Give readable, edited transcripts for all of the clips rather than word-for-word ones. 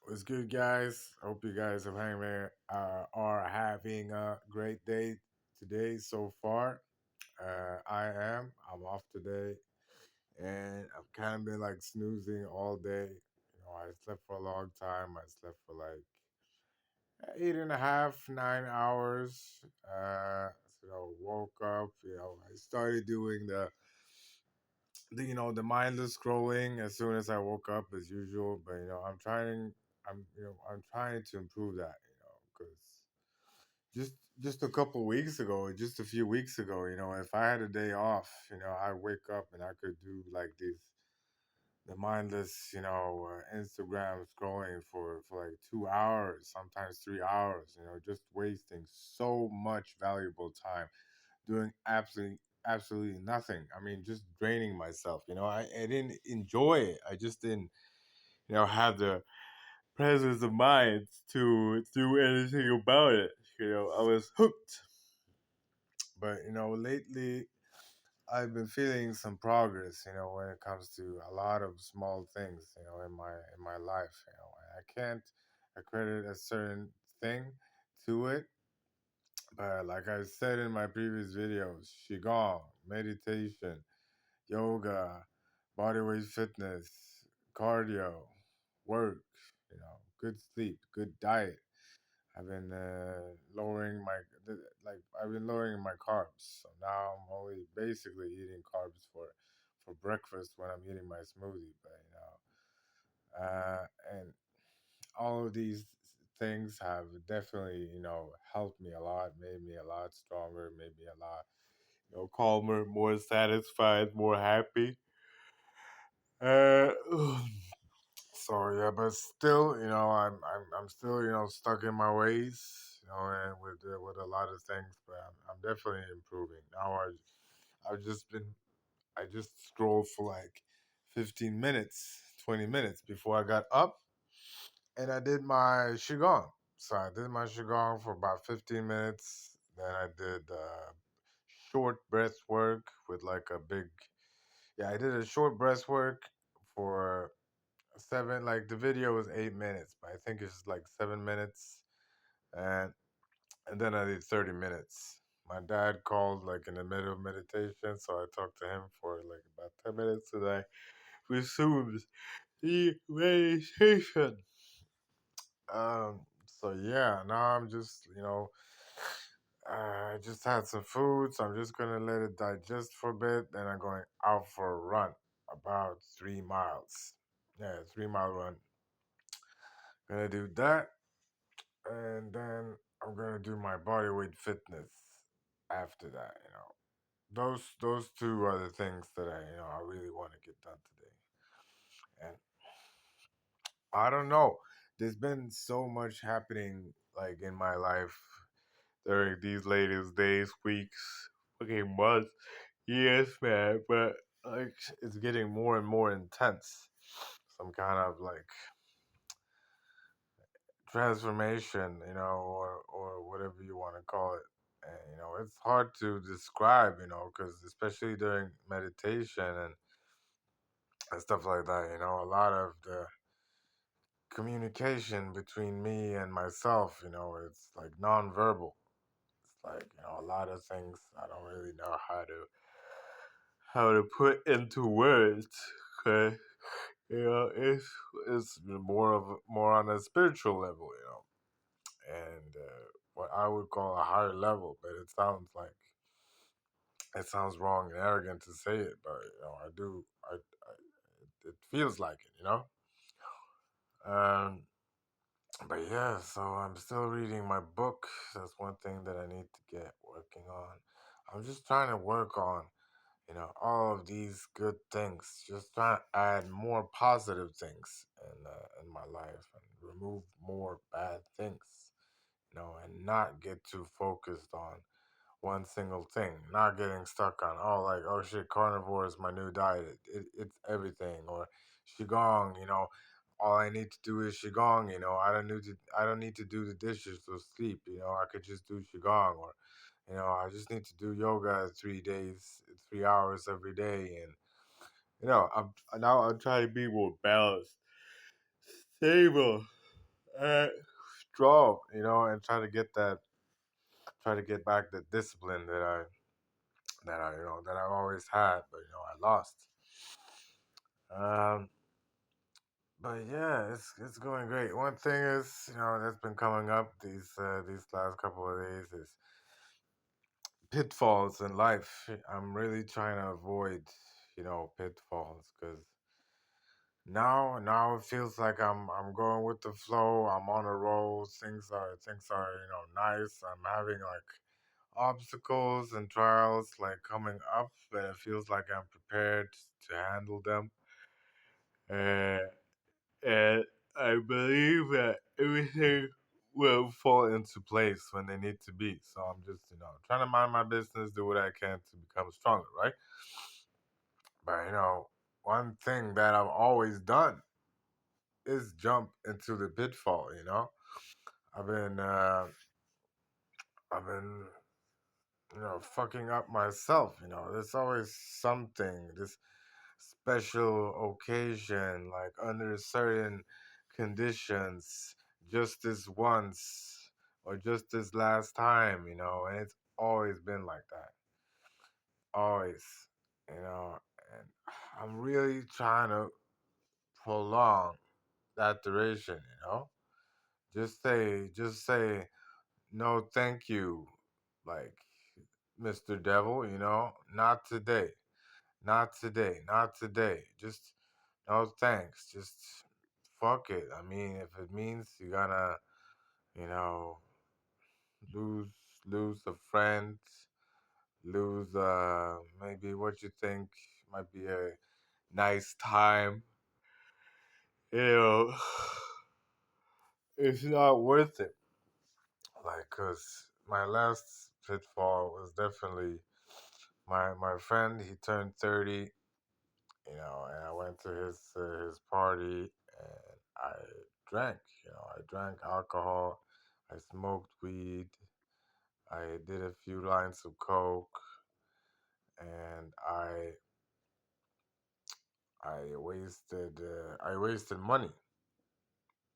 What's good, guys? Hope you guys are having a great day today so far. I'm off today, and I've kind of been like snoozing all day. I slept for a long time. I slept for like 8.5, 9 hours. Woke up. I started doing the mindless scrolling as soon as I woke up as usual. But I'm trying to improve that. Because just a couple weeks ago, just a few weeks ago, if I had a day off, I wake up and I could do like the mindless, Instagram scrolling for like 2 hours, sometimes 3 hours, just wasting so much valuable time doing absolutely nothing. I mean, just draining myself. I didn't enjoy it. I just didn't, have the presence of mind to do anything about it. I was hooked. But lately I've been feeling some progress. When it comes to a lot of small things. In my life. And I can't accredit a certain thing to it. But like I said in my previous videos, qigong, meditation, yoga, bodyweight fitness, cardio, work, good sleep, good diet. I've been lowering I've been lowering my carbs. So now I'm only basically eating carbs for breakfast when I'm eating my smoothie. But and all of these things have definitely helped me a lot, made me a lot stronger, made me a lot calmer, more satisfied, more happy. Uh, so yeah, but still, I'm still stuck in my ways, and with a lot of things, but I'm definitely improving. Now I've just been I just scrolled for like 15 minutes, 20 minutes before I got up, and I did my qigong. So I did my qigong for about 15 minutes. Then I did short breath work with like a big. Yeah, I did a short breath work for seven. Like the video was 8 minutes, but I think it's like 7 minutes, and and then I did 30 minutes. My dad called like in the middle of meditation, so I talked to him for like about 10 minutes, and I resumed the meditation. So yeah, now I'm just, I just had some food, so I'm just gonna let it digest for a bit. Then I'm going out for a run, about 3 miles. Yeah, 3 mile run. Gonna do that, and then I'm gonna do my body weight fitness after that. Those two are the things that I really want to get done today. And I don't know. There's been so much happening like in my life during these latest days, weeks, fucking months, years, man. But like it's getting more and more intense. Some kind of like transformation, or whatever you want to call it. And it's hard to describe, because especially during meditation and stuff like that, a lot of the communication between me and myself, it's like nonverbal. It's like, a lot of things I don't really know how to put into words. 'Cause, it's more on a spiritual level, and what I would call a higher level, but it sounds wrong and arrogant to say it, but I do. It feels like it, Um, but yeah, so I'm still reading my book. That's one thing that I need to get working on. I'm just trying to work on, all of these good things. Just trying to add more positive things in my life and remove more bad things, and not get too focused on one single thing. Not getting stuck on like, oh shit, carnivore is my new diet. It's everything. Or qigong, all I need to do is qigong. I don't need to do the dishes or sleep. I could just do qigong. Or I just need to do yoga 3 days, 3 hours every day. And I'm trying to be more balanced, stable. uh, strong, and try to get back the discipline that I always had, but I lost. Um, but yeah, it's going great. One thing is, that's been coming up these last couple of days is pitfalls in life. I'm really trying to avoid, pitfalls because now it feels like I'm going with the flow. I'm on a roll. Things are nice. I'm having like obstacles and trials like coming up, but it feels like I'm prepared to handle them. Uh, and I believe that everything will fall into place when they need to be. So I'm just, trying to mind my business, do what I can to become stronger, right? But one thing that I've always done is jump into the pitfall. I've been, uh, I've been, fucking up myself. There's always something, this special occasion, like under certain conditions, just this once or just this last time, and it's always been like that. Always, you know, and I'm really trying to prolong that duration, just say no thank you, like Mr. Devil, not today. Not today. Not today. Just no thanks. Just fuck it. I mean, if it means you're gonna, you know, lose lose a friend, lose maybe what you think might be a nice time, you know, it's not worth it. Like, cause my last pitfall was definitely my friend. He turned 30, and I went to his party and I drank. I drank alcohol, I smoked weed, I did a few lines of coke, and I wasted money,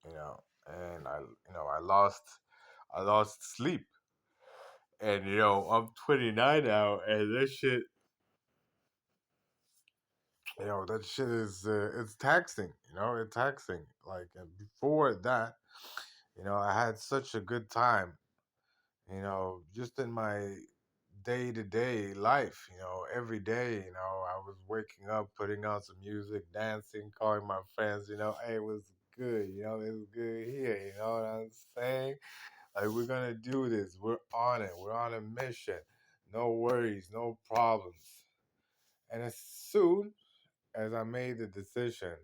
and I lost sleep, and I'm 29 now, and that shit is it's taxing, it's taxing. Like, and before that, I had such a good time, just in my day to day life, every day, I was waking up, putting on some music, dancing, calling my friends, hey, it was good, it was good here, you know what I'm saying? Like, we're gonna do this, we're on it, we're on a mission, no worries, no problems. And as soon as I made the decision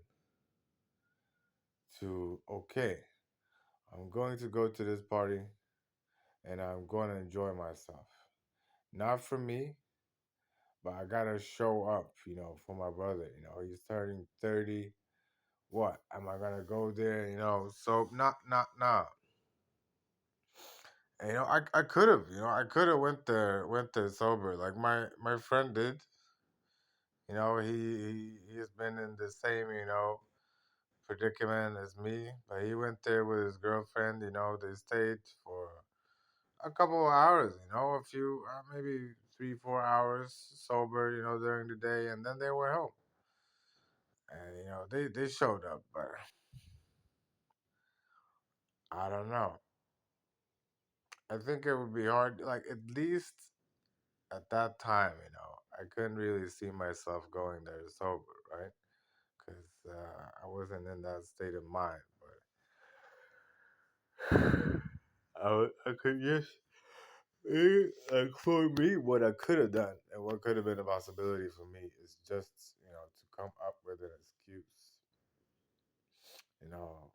to, okay, I'm going to go to this party and I'm going to enjoy myself. Not for me, but I gotta show up, for my brother. He's turning 30. What? Am I gonna go there? So not. And, I could have, went there sober, like my friend did. He has been in the same, predicament as me, but he went there with his girlfriend. They stayed for a couple of hours, a few, maybe 3 4 hours sober, during the day, and then they went home. And they showed up, but I don't know. I think it would be hard, like, at least at that time, I couldn't really see myself going there sober, right? Because I wasn't in that state of mind. But I could just, like, for me, what I could have done and what could have been a possibility for me is just, to come up with an excuse.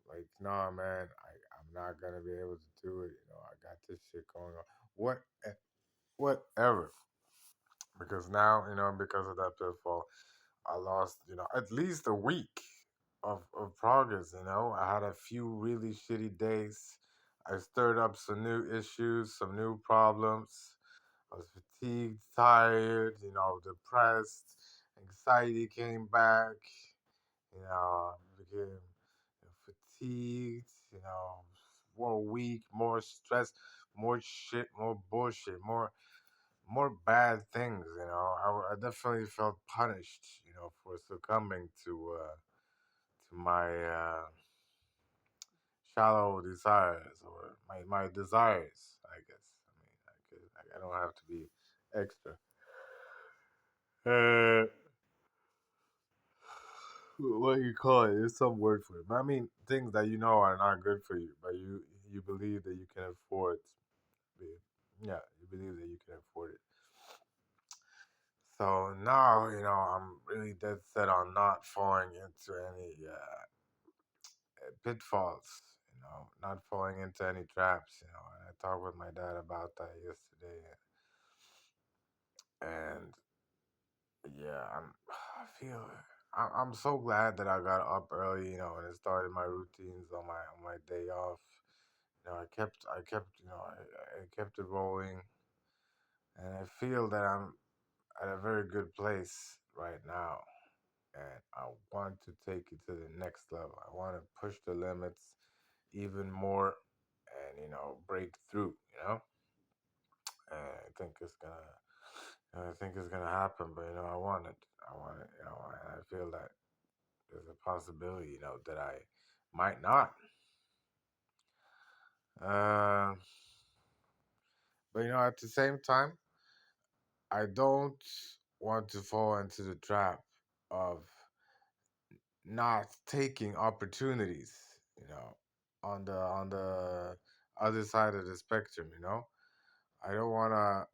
Like, nah, man, I'm not gonna be able to do it. I got this shit going on. Whatever. Because now, because of that pitfall, I lost, at least a week of progress. I had a few really shitty days. I stirred up some new issues, some new problems. I was fatigued, tired, depressed. Anxiety came back. I became fatigued, more weak, more stress, more shit, more bullshit, more bad things. I definitely felt punished, for succumbing to my shallow desires or my desires. I guess. I mean, I don't have to be extra. Uh, what you call it? There's some word for it. But I mean, things that you know are not good for you, but you believe that you can afford. Yeah, you believe that you can afford it. So now, I'm really dead set on not falling into any pitfalls. Not falling into any traps. And I talked with my dad about that yesterday, and yeah, I feel. I'm so glad that I got up early, and it started my routines on my day off. I kept it rolling, and I feel that I'm at a very good place right now, and I want to take it to the next level. I want to push the limits even more, and break through. And I think it's gonna happen, but I want it. I want it. And I feel that there's a possibility, that I might not. Uh, but at the same time, I don't want to fall into the trap of not taking opportunities, you know, on the other side of the spectrum. I don't want to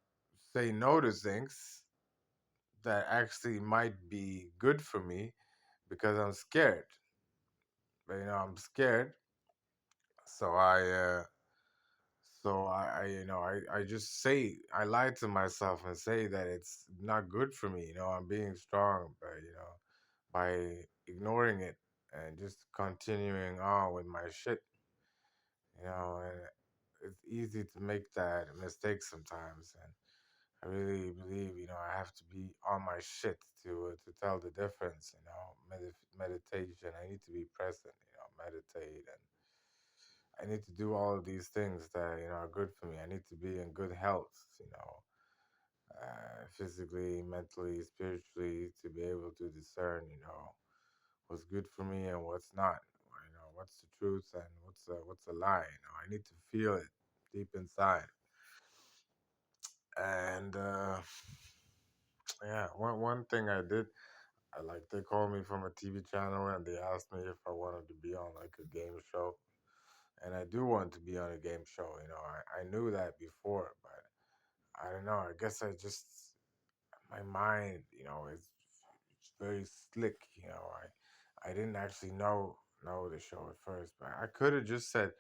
say no to things that actually might be good for me because I'm scared. But I'm scared, so I just say I lie to myself and say that it's not good for me. I'm being strong, but by ignoring it and just continuing on with my shit. And it's easy to make that mistake sometimes. And I really believe, I have to be on my shit to tell the difference. Meditation. I need to be present. Meditate, and I need to do all of these things that are good for me. I need to be in good health. Physically, mentally, spiritually, to be able to discern. What's good for me and what's not. What's the truth and what's a lie. I need to feel it deep inside. And yeah, one thing I did, they called me from a TV channel and they asked me if I wanted to be on like a game show, and I do want to be on a game show. I knew that before, but I don't know. I guess I just my mind, is it's very slick. I didn't actually know the show at first, but I could have just said,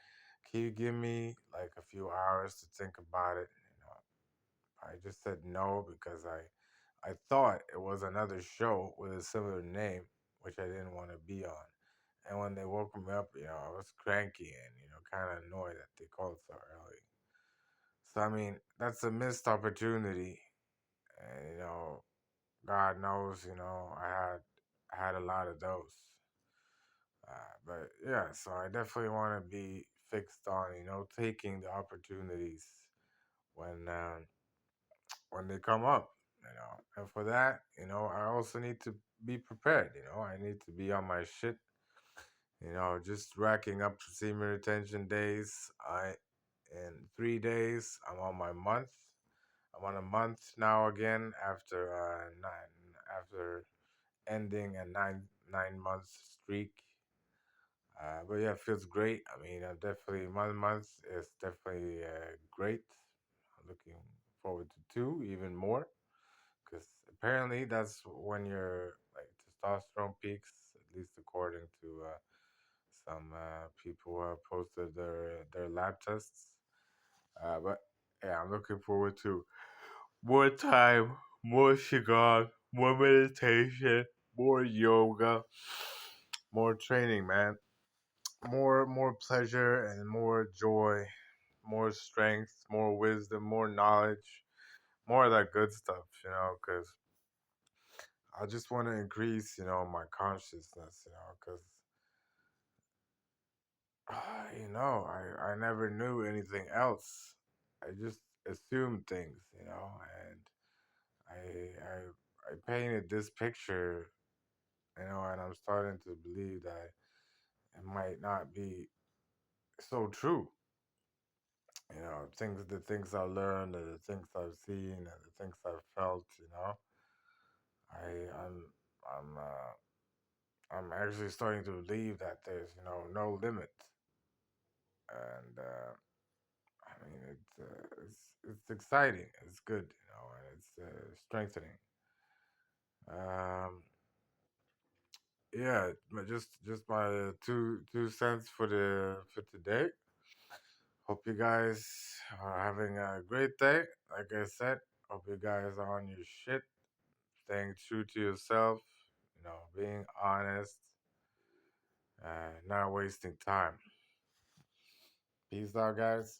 "Can you give me like a few hours to think about it?" I just said no because I thought it was another show with a similar name, which I didn't want to be on. And when they woke me up, I was cranky and kind of annoyed that they called so early. So I mean, that's a missed opportunity, and God knows, I had a lot of those. But yeah, so I definitely want to be fixed on, taking the opportunities when when they come up. And for that, I also need to be prepared. I need to be on my shit. Just racking up senior retention days. In 3 days, I'm on my month. I'm on a month now again after ending a nine month streak. But yeah, it feels great. I mean, definitely 1 month is definitely great. I'm looking forward to two even more because apparently that's when your like testosterone peaks, at least according to some people who have posted their lab tests. But yeah, I'm looking forward to more time, more qigong, more meditation, more yoga, more training, man. More pleasure and more joy, more strength, more wisdom, more knowledge, more of that good stuff, because I just want to increase, my consciousness, because I never knew anything else. I just assumed things, and I painted this picture, and I'm starting to believe that it might not be so true. The things I've learned, and the things I've seen, and the things I've felt. I I'm I'm actually starting to believe that there's no limit, and I mean it's exciting, it's good, and it's strengthening. Um, yeah, just my two cents for today. Hope you guys are having a great day. Like I said, hope you guys are on your shit, staying true to yourself, being honest, not wasting time. Peace out, guys.